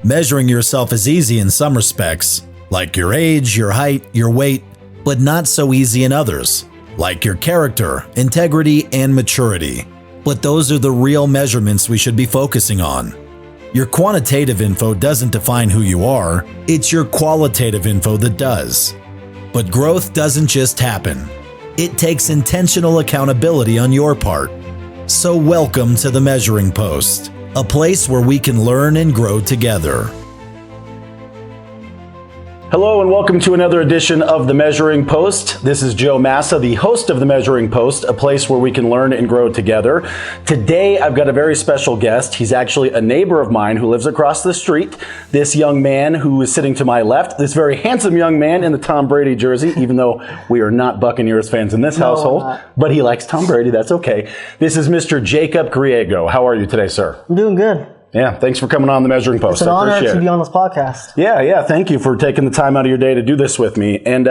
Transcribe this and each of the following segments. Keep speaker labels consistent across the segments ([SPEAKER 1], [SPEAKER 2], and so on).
[SPEAKER 1] Measuring yourself is easy in some respects, like your age, your height, your weight, but not so easy in others, like your character, integrity, and maturity. But those are the real measurements we should be focusing on. Your quantitative info doesn't define who you are, it's your qualitative info that does. But growth doesn't just happen. It takes intentional accountability on your part. So welcome to the Measuring Post, a place where we can learn and grow together.
[SPEAKER 2] Hello and welcome to another edition of The Measuring Post. This is Joe Massa, the host of The Measuring Post, a place where we can learn and grow together. Today, I've got a very special guest. He's actually a neighbor of mine who lives across the street. This young man who is sitting to my left, this very handsome young man in the Tom Brady jersey, even though we are not Buccaneers fans in this household, but he likes Tom Brady, that's okay. This is Mr. Jacob Griego. How are you today, sir?
[SPEAKER 3] I'm doing good.
[SPEAKER 2] Yeah, thanks for coming on The Measuring Post.
[SPEAKER 3] It's an honor to be on this podcast.
[SPEAKER 2] Yeah, thank you for taking the time out of your day to do this with me. And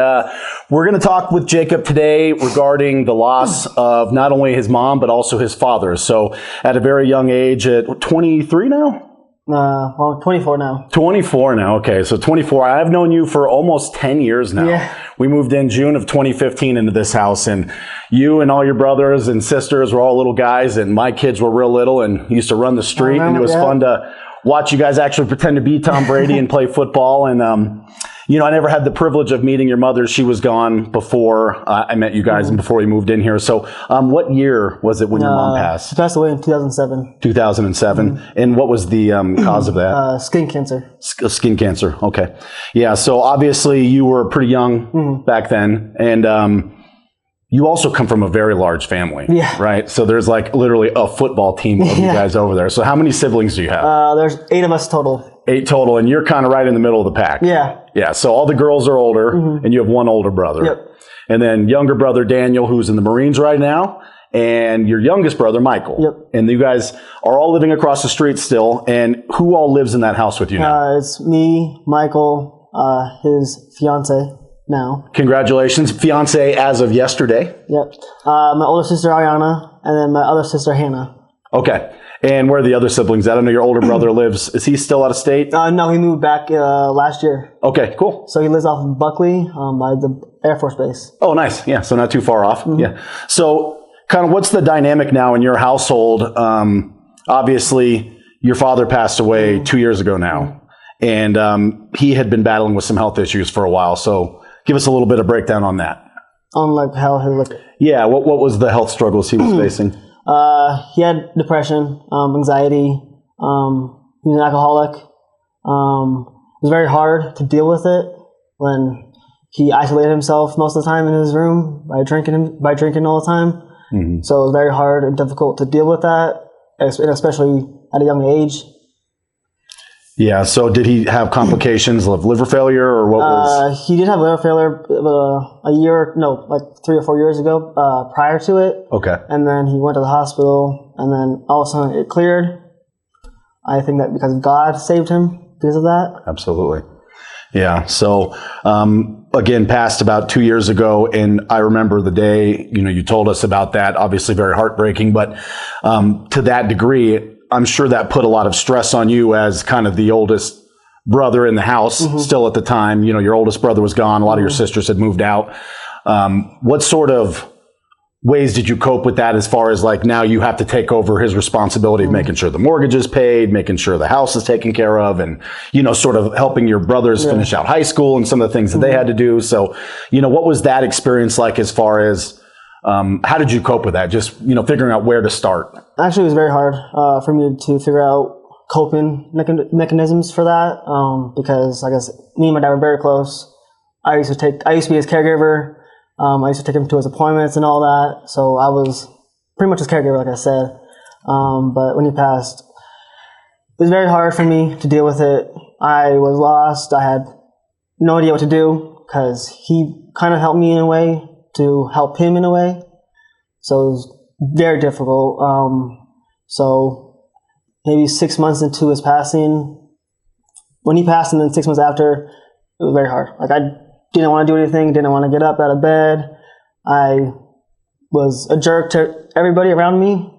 [SPEAKER 2] we're going to talk with Jacob today regarding the loss of not only his mom, but also his father. So at a very young age, at 23 now?
[SPEAKER 3] 24 now.
[SPEAKER 2] 24 now, okay. So 24. I've known you for almost 10 years now.
[SPEAKER 3] Yeah.
[SPEAKER 2] We moved in June of 2015 into this house, and you and all your brothers and sisters were all little guys, and my kids were real little and used to run the street, and it was fun to watch you guys actually pretend to be Tom Brady and play football. And, I never had the privilege of meeting your mother. She was gone before I met you guys and before we moved in here. So what year was it when your mom passed?
[SPEAKER 3] She passed away in 2007.
[SPEAKER 2] 2007. And what was the cause of that?
[SPEAKER 3] Skin cancer.
[SPEAKER 2] Skin cancer. Okay. Yeah. So obviously you were pretty young back then. And you also come from a very large family.
[SPEAKER 3] Yeah.
[SPEAKER 2] Right? So there's like literally a football team of you guys over there. So how many siblings do you have?
[SPEAKER 3] There's 8 of us total.
[SPEAKER 2] 8 total. And you're kind of right in the middle of the pack.
[SPEAKER 3] Yeah.
[SPEAKER 2] Yeah. So all the girls are older and you have one older brother.
[SPEAKER 3] Yep.
[SPEAKER 2] And then younger brother Daniel, who's in the Marines right now. And your youngest brother, Michael.
[SPEAKER 3] Yep.
[SPEAKER 2] And you guys are all living across the street still. And who all lives in that house with you now?
[SPEAKER 3] It's me, Michael, his fiance now.
[SPEAKER 2] Congratulations. Fiance as of yesterday.
[SPEAKER 3] Yep. My older sister, Ariana, and then my other sister, Hannah.
[SPEAKER 2] Okay. And where are the other siblings at? I know your older brother lives. Is he still out of state?
[SPEAKER 3] No, he moved back last year.
[SPEAKER 2] Okay, cool.
[SPEAKER 3] So he lives off of Buckley by the Air Force Base.
[SPEAKER 2] Oh, nice. Yeah, so not too far off. Yeah. So kind of what's the dynamic now in your household? Obviously, your father passed away 2 years ago now. And he had been battling with some health issues for a while. So give us a little bit of breakdown on that.
[SPEAKER 3] On like how he looked.
[SPEAKER 2] Yeah, what was the health struggles he was facing?
[SPEAKER 3] He had depression, anxiety. He was an alcoholic. It was very hard to deal with it when he isolated himself most of the time in his room by drinking all the time. Mm-hmm. So it was very hard and difficult to deal with that, especially at a young age. Yeah.
[SPEAKER 2] So did he have complications of liver failure or what was?
[SPEAKER 3] He did have liver failure like 3 or 4 years ago prior to it.
[SPEAKER 2] Okay.
[SPEAKER 3] And then he went to the hospital and then all of a sudden it cleared. I think that because God saved him because of that.
[SPEAKER 2] Absolutely. Yeah. So, again, passed about 2 years ago. And I remember the day, you told us about that, obviously very heartbreaking, but to that degree, I'm sure that put a lot of stress on you as kind of the oldest brother in the house still at the time. Your oldest brother was gone. A lot of your sisters had moved out. What sort of ways did you cope with that as far as like now you have to take over his responsibility of making sure the mortgage is paid, making sure the house is taken care of, and, sort of helping your brothers finish out high school and some of the things that they had to do. So, what was that experience like as far as how did you cope with that? Just, figuring out where to start.
[SPEAKER 3] Actually, it was very hard for me to figure out coping mechanisms for that because I guess me and my dad were very close. I used to be his caregiver. I used to take him to his appointments and all that. So I was pretty much his caregiver, like I said. But when he passed, it was very hard for me to deal with it. I was lost. I had no idea what to do because he kind of helped me in a way to help him in a way. So it was very difficult. So maybe 6 months into his passing, when he passed and then 6 months after, it was very hard. Like I didn't want to do anything, didn't want to get up out of bed. I was a jerk to everybody around me.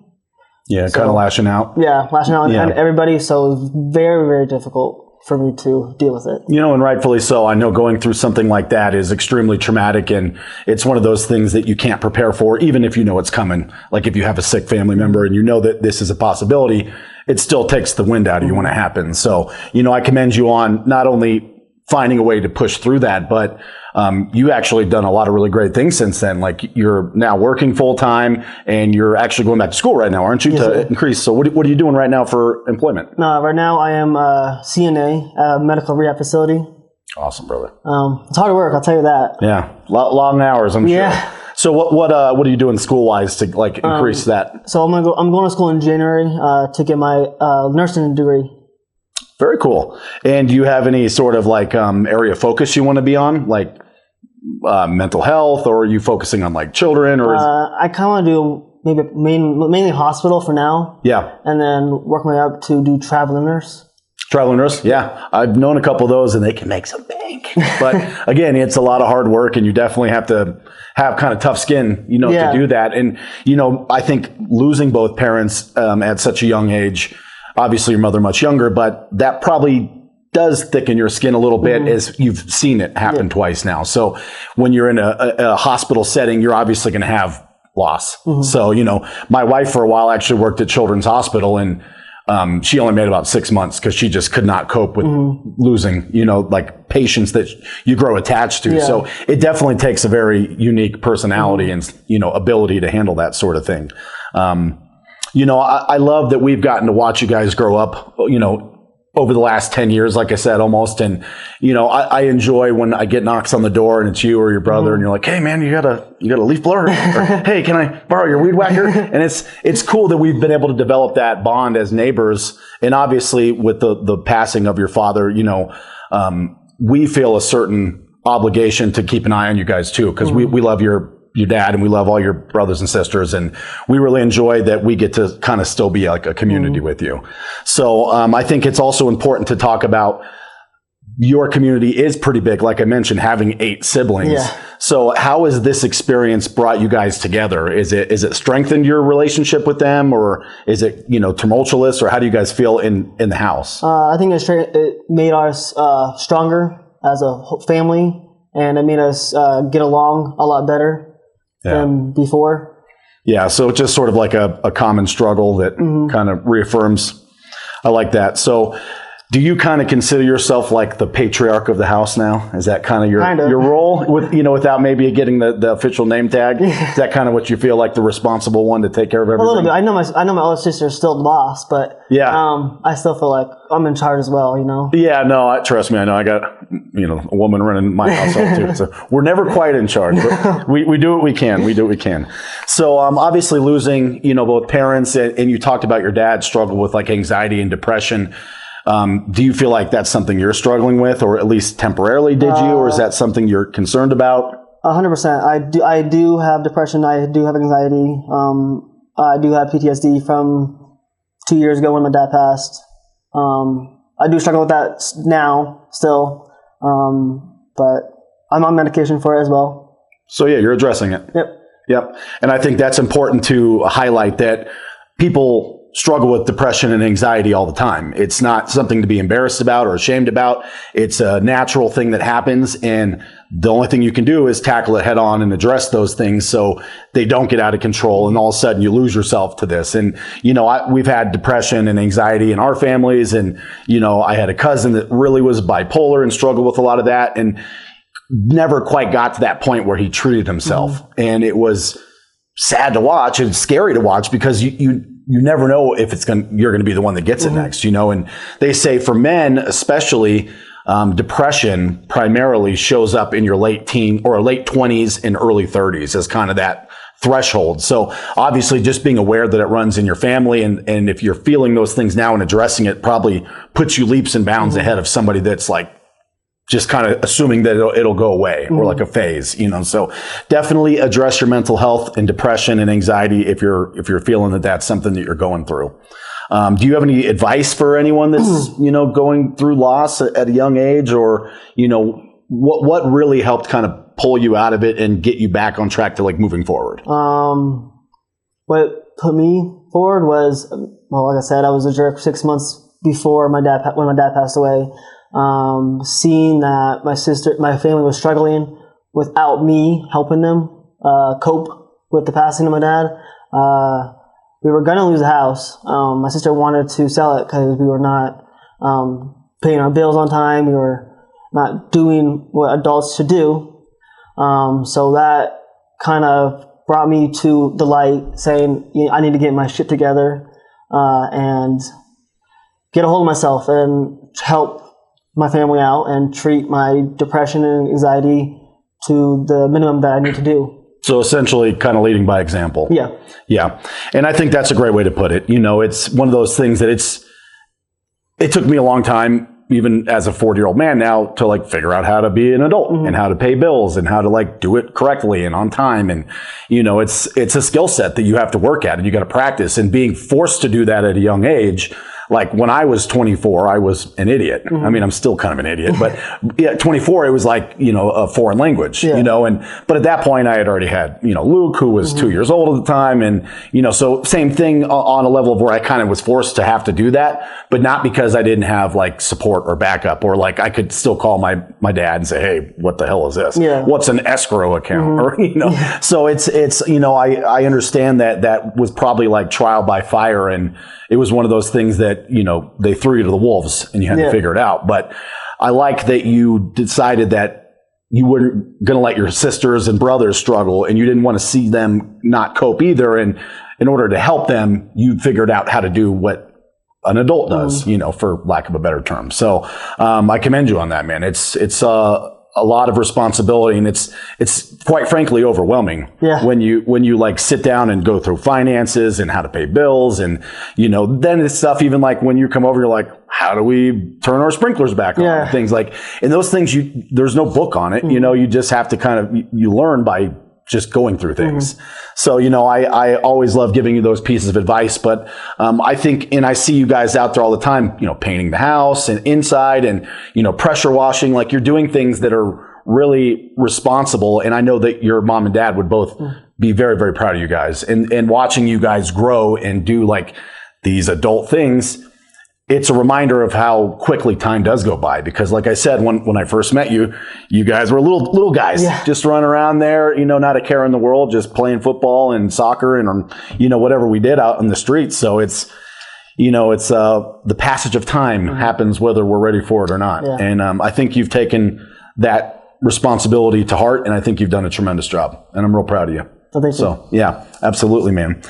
[SPEAKER 2] Yeah, kind of lashing out.
[SPEAKER 3] Yeah, lashing out on everybody. So it was very, very difficult for me to deal with it.
[SPEAKER 2] And rightfully so. I know going through something like that is extremely traumatic, and it's one of those things that you can't prepare for, even if you know it's coming. Like if you have a sick family member and you know that this is a possibility, it still takes the wind out of you when it happens. So, I commend you on not only finding a way to push through that, but you actually done a lot of really great things since then. Like you're now working full time, and you're actually going back to school right now, aren't you?
[SPEAKER 3] Yes,
[SPEAKER 2] to increase. So what are you doing right now for employment?
[SPEAKER 3] Right now I am a CNA at a medical rehab facility.
[SPEAKER 2] Awesome, brother.
[SPEAKER 3] It's hard work, I'll tell you that.
[SPEAKER 2] Yeah, long hours, I'm
[SPEAKER 3] Yeah.
[SPEAKER 2] sure. So what are you doing school wise to like increase that?
[SPEAKER 3] So I'm going to school in January to get my nursing degree.
[SPEAKER 2] Very cool. And do you have any sort of like area of focus you want to be on, like mental health, or are you focusing on like children? Or
[SPEAKER 3] I kind of do maybe mainly hospital for now.
[SPEAKER 2] Yeah.
[SPEAKER 3] And then work my way up to do traveling nurse.
[SPEAKER 2] Traveling nurse, yeah. I've known a couple of those, and they can make some bank. But again, it's a lot of hard work, and you definitely have to have kind of tough skin, to do that. And I think losing both parents at such a young age. Obviously, your mother much younger, but that probably does thicken your skin a little bit, as you've seen it happen twice now. So when you're in a hospital setting, you're obviously going to have loss. So, my wife for a while actually worked at Children's Hospital, and she only made about 6 months because she just could not cope with losing, like patients that you grow attached to. Yeah. So it definitely takes a very unique personality and, ability to handle that sort of thing. I love that we've gotten to watch you guys grow up, over the last 10 years, like I said, almost. And, I enjoy when I get knocks on the door and it's you or your brother and you're like, hey man, you got a leaf blower? Or, hey, can I borrow your weed whacker? And it's cool that we've been able to develop that bond as neighbors. And obviously with the passing of your father, we feel a certain obligation to keep an eye on you guys too, because we love your dad, and we love all your brothers and sisters, and we really enjoy that we get to kind of still be like a community with you. So I think it's also important to talk about your community is pretty big. Like I mentioned, having 8 siblings. Yeah. So how has this experience brought you guys together? Is it strengthened your relationship with them, or is it tumultuous, or how do you guys feel in the house?
[SPEAKER 3] I think it made us stronger as a family, and it made us get along a lot better than before.
[SPEAKER 2] Yeah, so it's just sort of like a common struggle that kind of reaffirms. I like that. So do you kind of consider yourself like the patriarch of the house now? Is that kind of your role with, without maybe getting the official name tag? Is that kind of what you feel like, the responsible one to take care of everything?
[SPEAKER 3] A little bit. I know my older sister is still the boss, but I still feel like I'm in charge as well,
[SPEAKER 2] Yeah, no, trust me. I know I got, a woman running my household too. So we're never quite in charge, but we do what we can. We do what we can. So obviously losing, both parents, and you talked about your dad struggle with like anxiety and depression. Do you feel like that's something you're struggling with, or at least temporarily did you, or is that something you're concerned about?
[SPEAKER 3] 100%. I do have depression. I do have anxiety. I do have PTSD from 2 years ago when my dad passed. I do struggle with that now still, but I'm on medication for it as well.
[SPEAKER 2] So yeah, you're addressing it. Yep. And I think that's important to highlight, that people struggle with depression and anxiety all the time. It's not something to be embarrassed about or ashamed about. It's a natural thing that happens, and the only thing you can do is tackle it head on and address those things so they don't get out of control and all of a sudden you lose yourself to this. And, we've had depression and anxiety in our families, and, I had a cousin that really was bipolar and struggled with a lot of that, and never quite got to that point where he treated himself. And it was sad to watch and scary to watch, because you never know if you're going to be the one that gets it next, and they say for men, especially, depression primarily shows up in your late 20s and early 30s as kind of that threshold. So obviously just being aware that it runs in your family, and if you're feeling those things now and addressing it, probably puts you leaps and bounds ahead of somebody that's like just kind of assuming that it'll go away, or like a phase, So definitely address your mental health and depression and anxiety if you're feeling that that's something that you're going through. Do you have any advice for anyone that's going through loss at a young age, or what really helped kind of pull you out of it and get you back on track to like moving forward?
[SPEAKER 3] What put me forward was, like I said, I was a jerk 6 months before when my dad passed away. seeing that my family was struggling without me helping them cope with the passing of my dad. We were going to lose the house. My sister wanted to sell it because we were not paying our bills on time. We were not doing what adults should do. So that kind of brought me to the light, saying, I need to get my shit together and get a hold of myself and help my family out and treat my depression and anxiety to the minimum that I need to do.
[SPEAKER 2] So essentially kind of leading by example.
[SPEAKER 3] Yeah.
[SPEAKER 2] Yeah. And I think that's a great way to put it. It's one of those things that it took me a long time, even as a 40-year-old man now, to like figure out how to be an adult and how to pay bills and how to like do it correctly and on time. And, it's a skill set that you have to work at and you got to practice, and being forced to do that at a young age. Like when I was 24, I was an idiot. I mean, I'm still kind of an idiot, but yeah, 24, it was like, a foreign language, but at that point I had already had, Luke, who was 2 years old at the time. And, so same thing on a level of where I kind of was forced to have to do that, but not because I didn't have like support or backup, or like I could still call my dad and say, hey, what the hell is this?
[SPEAKER 3] Yeah.
[SPEAKER 2] What's an escrow account? Or, so it's, I understand that was probably like trial by fire, and it was one of those things that, they threw you to the wolves and you had to figure it out. But I like that you decided that you weren't going to let your sisters and brothers struggle, and you didn't want to see them not cope either. And in order to help them, you figured out how to do what an adult does, for lack of a better term. So I commend you on that, man. It's a lot of responsibility, and it's quite frankly overwhelming when you like sit down and go through finances and how to pay bills, and then it's stuff even like when you come over, you're like, how do we turn our sprinklers back on? Things like, and those things there's no book on it. You just have to kind of you learn by just going through things. So, I always love giving you those pieces of advice, but I think, and I see you guys out there all the time, painting the house and inside and, pressure washing, like you're doing things that are really responsible. And I know that your mom and dad would both be very, very proud of you guys, and watching you guys grow and do like these adult things. It's a reminder of how quickly time does go by, because like I said, when I first met you, you guys were little guys, just running around there, not a care in the world, just playing football and soccer and, whatever we did out in the streets. So it's the passage of time happens whether we're ready for it or not. Yeah. And I think you've taken that responsibility to heart, and I think you've done a tremendous job, and I'm real proud of you.
[SPEAKER 3] Oh, thank you.
[SPEAKER 2] So yeah, absolutely, man.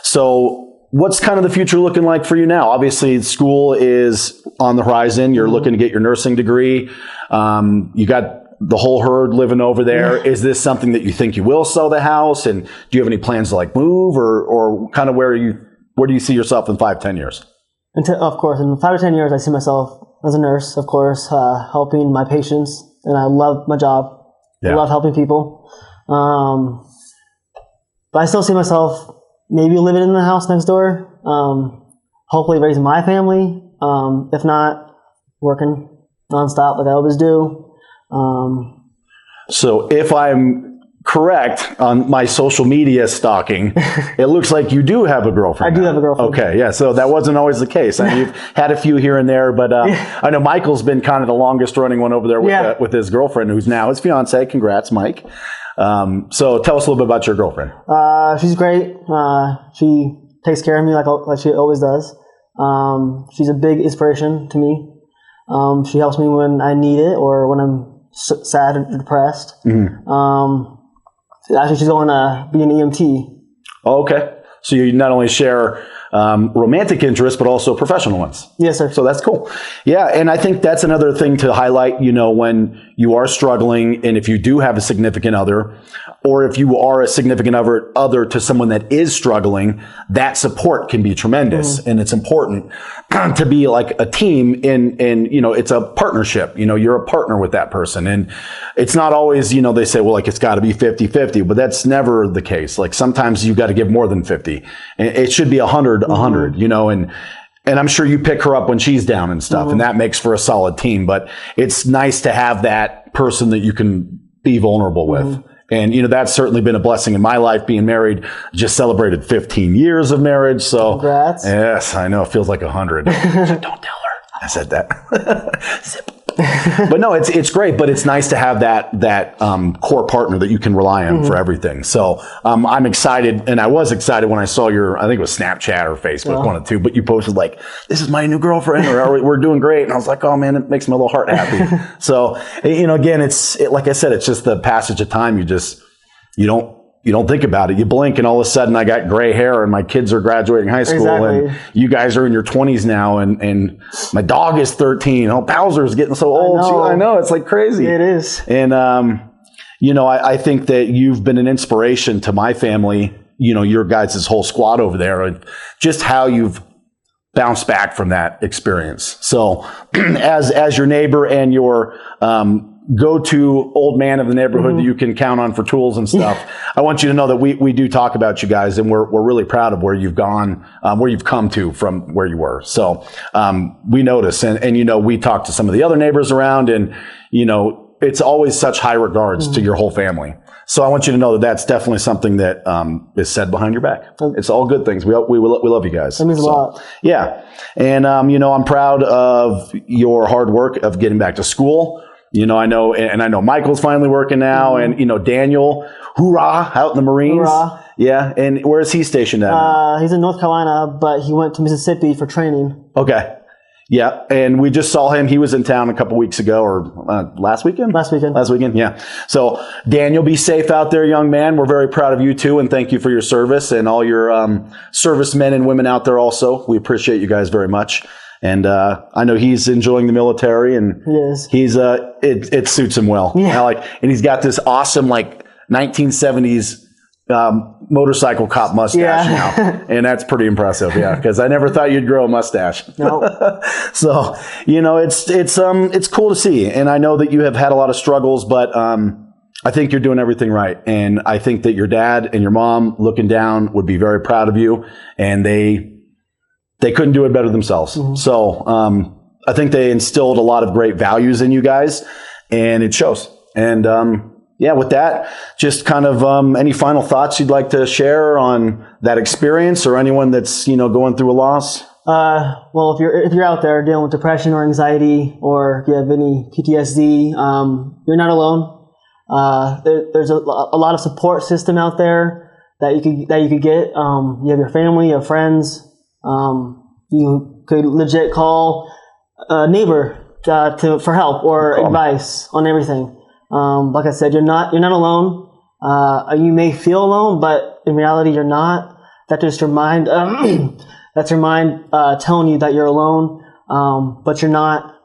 [SPEAKER 2] So what's kind of the future looking like for you now? Obviously, school is on the horizon. You're looking to get your nursing degree. You got the whole herd living over there. Is this something that you think you will sell the house? And do you have any plans to like move, or kind of where do you see yourself in 5-10 years?
[SPEAKER 3] Of course, in 5 or 10 years, I see myself as a nurse, of course, helping my patients. And I love my job. I love helping people. But I still see myself maybe living in the house next door, hopefully raising my family, if not working nonstop like I always do.
[SPEAKER 2] So if I'm correct on my social media stalking, it looks like you do have a girlfriend.
[SPEAKER 3] I do have a girlfriend.
[SPEAKER 2] Okay, yeah, so that wasn't always the case. I mean, you've had a few here and there, but I know Michael's been kind of the longest running one over there with his girlfriend, who's now his fiance. Congrats, Mike. So tell us a little bit about your girlfriend.
[SPEAKER 3] She's great. She takes care of me like she always does. She's a big inspiration to me. She helps me when I need it or when I'm sad or depressed. Actually, she's going to be an EMT.
[SPEAKER 2] Oh, okay. So you not only share romantic interests, but also professional ones.
[SPEAKER 3] Yes, sir.
[SPEAKER 2] So that's cool. Yeah. And I think that's another thing to highlight, when you are struggling, and if you do have a significant other, or if you are a significant other to someone that is struggling, that support can be tremendous. And it's important to be like a team and it's a partnership. You're a partner with that person. And it's not always, they say, well, like it's got to be 50-50, but that's never the case. Like sometimes you got to give more than 50. It should be 100, and I'm sure you pick her up when she's down and stuff, and that makes for a solid team. But it's nice to have that person that you can be vulnerable with. And, that's certainly been a blessing in my life, being married. Just celebrated 15 years of marriage. So,
[SPEAKER 3] congrats.
[SPEAKER 2] Yes, I know. It feels like 100. Don't tell her I said that. Zip. But no, it's great. But it's nice to have that core partner that you can rely on for everything. So I'm excited, and I was excited when I saw I think it was Snapchat or Facebook, one of the two. But you posted like, "This is my new girlfriend," or "We're doing great," and I was like, "Oh man, it makes my little heart happy." So again, like I said, it's just the passage of time. You don't think about it. You blink and all of a sudden I got gray hair and my kids are graduating high school and you guys are in your 20s now and my dog is 13. Oh, Bowser's getting so old. I know. It's like crazy.
[SPEAKER 3] It is.
[SPEAKER 2] And, I think that you've been an inspiration to my family, your guys' whole squad over there, and just how you've bounced back from that experience. So as your neighbor and your, go-to old man of the neighborhood that you can count on for tools and stuff. I want you to know that we do talk about you guys, and we're really proud of where you've gone, where you've come to from where you were. So we notice, and we talk to some of the other neighbors around, and it's always such high regards to your whole family. So I want you to know that that's definitely something that is said behind your back. It's all good things. We love you guys.
[SPEAKER 3] That means a lot.
[SPEAKER 2] Yeah, and I'm proud of your hard work of getting back to school. I know Michael's finally working now, and Daniel, hoorah, out in the Marines.
[SPEAKER 3] Hoorah.
[SPEAKER 2] Yeah, and where is he stationed at?
[SPEAKER 3] He's in North Carolina, but he went to Mississippi for training.
[SPEAKER 2] Okay. Yeah, and we just saw him. He was in town a couple weeks ago, or last weekend?
[SPEAKER 3] Last weekend,
[SPEAKER 2] yeah. So, Daniel, be safe out there, young man. We're very proud of you, too, and thank you for your service, and all your servicemen and women out there also. We appreciate you guys very much. And I know he's enjoying the military, and it suits him well.
[SPEAKER 3] Yeah.
[SPEAKER 2] And he's got this awesome 1970s motorcycle cop mustache now, and that's pretty impressive. Yeah, because I never thought you'd grow a mustache.
[SPEAKER 3] No.
[SPEAKER 2] So it's cool to see, and I know that you have had a lot of struggles, but I think you're doing everything right, and I think that your dad and your mom looking down would be very proud of you, and they couldn't do it better themselves. Mm-hmm. So I think they instilled a lot of great values in you guys, and it shows. And with that, just kind of any final thoughts you'd like to share on that experience, or anyone that's going through a loss?
[SPEAKER 3] Well, if you're out there dealing with depression or anxiety, or if you have any PTSD, you're not alone. There's a lot of support system out there that you could get. You have your family, you have friends. You could legit call a neighbor for help or advice on everything. Like I said, you're not alone. You may feel alone, but in reality, you're not. That's just your mind. That's your mind telling you that you're alone, but you're not.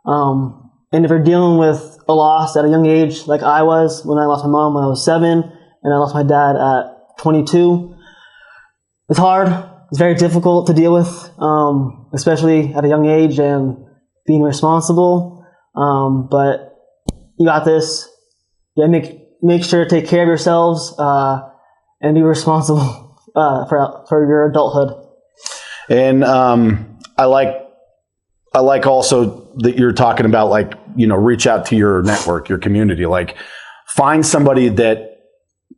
[SPEAKER 3] And if you're dealing with a loss at a young age, like I was when I lost my mom when I was 7, and I lost my dad at 22, it's hard. It's very difficult to deal with, especially at a young age and being responsible. But you got this. Yeah, make sure to take care of yourselves and be responsible for your adulthood.
[SPEAKER 2] And I like also that you're talking about reach out to your network, your community. Find somebody that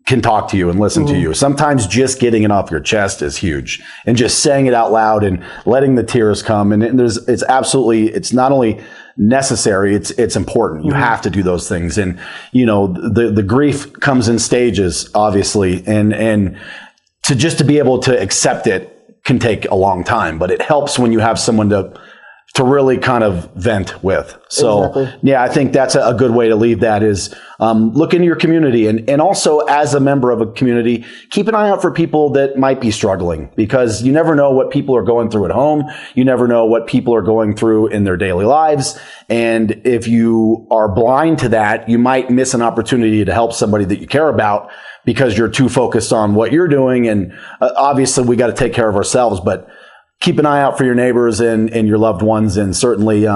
[SPEAKER 2] can talk to you and listen to you. Sometimes just getting it off your chest is huge, and just saying it out loud and letting the tears come. And it's not only necessary, it's important. You have to do those things. And, the grief comes in stages, obviously, and to be able to accept it can take a long time, but it helps when you have someone to really kind of vent with. So, yeah, I think that's a good way to leave that is look into your community. And also, as a member of a community, keep an eye out for people that might be struggling, because you never know what people are going through at home. You never know what people are going through in their daily lives. And if you are blind to that, you might miss an opportunity to help somebody that you care about because you're too focused on what you're doing. And obviously, we got to take care of ourselves, but keep an eye out for your neighbors and your loved ones. And certainly,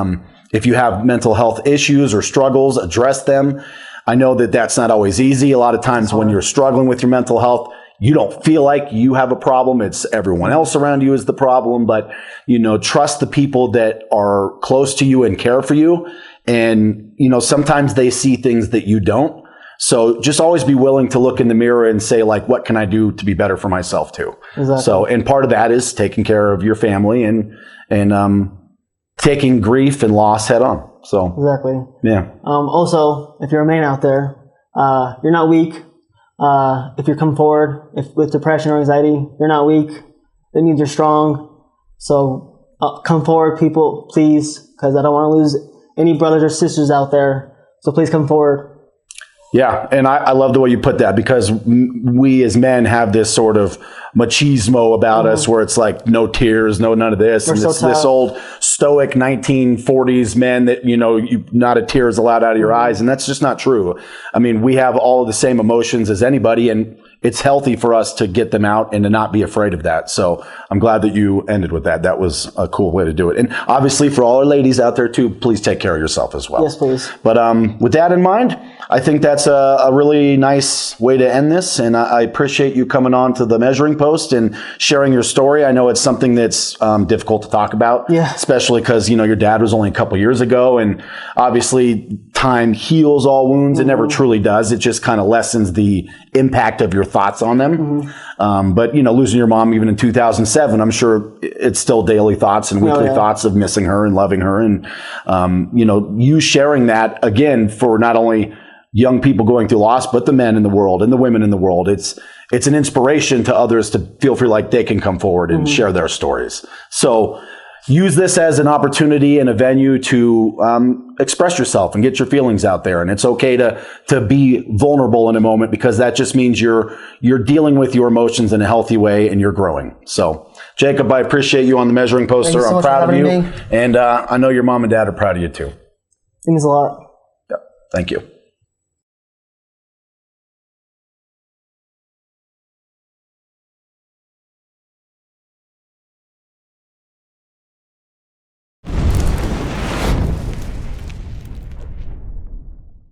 [SPEAKER 2] if you have mental health issues or struggles, address them. I know that that's not always easy. A lot of times when you're struggling with your mental health, you don't feel like you have a problem. It's everyone else around you is the problem. But, trust the people that are close to you and care for you. And, sometimes they see things that you don't. So just always be willing to look in the mirror and say, what can I do to be better for myself too?
[SPEAKER 3] Exactly.
[SPEAKER 2] So, and part of that is taking care of your family and taking grief and loss head on. So
[SPEAKER 3] exactly.
[SPEAKER 2] yeah.
[SPEAKER 3] Also, if you're a man out there, you're not weak. If you come forward with depression or anxiety, you're not weak. That means you're strong. So come forward, people, please, because I don't want to lose any brothers or sisters out there. So please come forward.
[SPEAKER 2] Yeah, and I love the way you put that, because we as men have this sort of machismo about us where it's like no tears, no none of this.
[SPEAKER 3] We're
[SPEAKER 2] and
[SPEAKER 3] so
[SPEAKER 2] it's this old stoic 1940s men that, not a tear is allowed out of your eyes. And that's just not true. I mean, we have all of the same emotions as anybody, and it's healthy for us to get them out and to not be afraid of that. So I'm glad that you ended with that. That was a cool way to do it. And obviously for all our ladies out there too, please take care of yourself as well.
[SPEAKER 3] Yes, please.
[SPEAKER 2] But with that in mind, I think that's a really nice way to end this. And I appreciate you coming on to the Measuring Post and sharing your story. I know it's something that's difficult to talk about, especially because, your dad was only a couple years ago. And obviously time heals all wounds. It never truly does. It just kind of lessens the impact of your thoughts on them. But, losing your mom even in 2007, I'm sure it's still daily thoughts and weekly thoughts of missing her and loving her. And, you sharing that again for not only young people going through loss, but the men in the world and the women in the world. It's an inspiration to others to feel free like they can come forward and share their stories. So use this as an opportunity and a venue to express yourself and get your feelings out there. And it's okay to be vulnerable in a moment, because that just means you're dealing with your emotions in a healthy way and you're growing. So, Jacob, I appreciate you on the Measuring Post, sir. I'm proud of you. And I know your mom and dad are proud of you too.
[SPEAKER 3] It means a lot.
[SPEAKER 2] Yep. Thank you.